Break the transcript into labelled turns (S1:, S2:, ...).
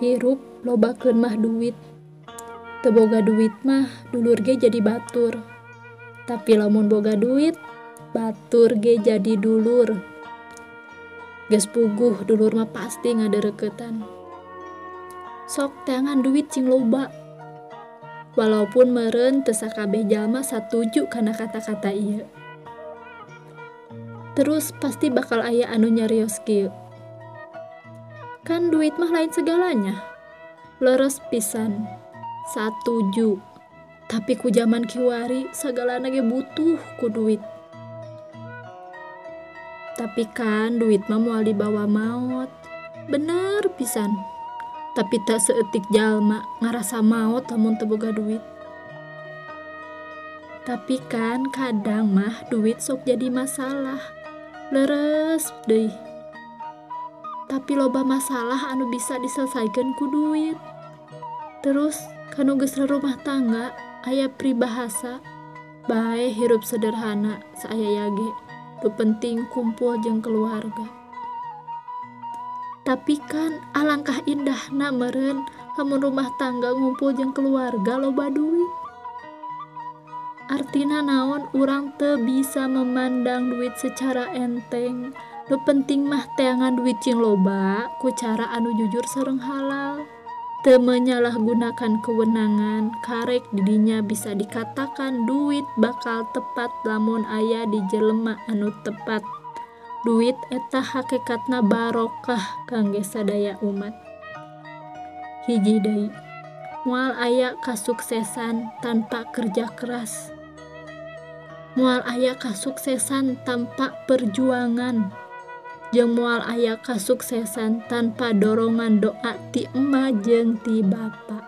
S1: Hirup lobakeun mah duit. Teu boga duit mah dulur ge jadi batur. Tapi lamun boga duit, batur ge jadi dulur. Geus puguh dulur mah pasti ngadeureuketan. Sok teangan duit cing loba. Walaupun meureun teu sakabeh jalma satuju kana kata-kata ieu. Terus pasti bakal aya anu nyarios kieu. Kan duit mah lain segalanya. Leres pisan. Satuju. Tapi ku zaman kiwari sagalana ge butuh ku duit. Tapi kan duit mah moal dibawa maot. Bener pisan. Tapi tak seetik jalma ngarasa maot lamun teu boga duit. Tapi kan kadang mah duit sok jadi masalah. Leres deui. Tapi loba masalah anu bisa diselesaikeun ku duit. Terus kanu geus rumah tangga aya pribahasa bae hirup sederhana saaya ge. Nu penting kumpul jeung keluarga. Tapi kan alangkah indahna meureun lamun rumah tangga ngumpul jeung keluarga loba duit. Artina naon urang teu bisa memandang duit secara enteng. Nu penting mah teangan duit cing loba ku cara anu jujur sareng halal. Teu menyalahgunakan kewenangan, karek didinya bisa dikatakan duit bakal tepat lamun aya di jelema anu tepat. Duit eta hakikatna barokah kangge sadaya umat. Hiji deui, moal aya kasuksesan tanpa kerja keras. Moal aya kasuksesan tanpa perjuangan. Jeung moal aya kasuksesan tanpa dorongan doa ti emma jeung ti bapa.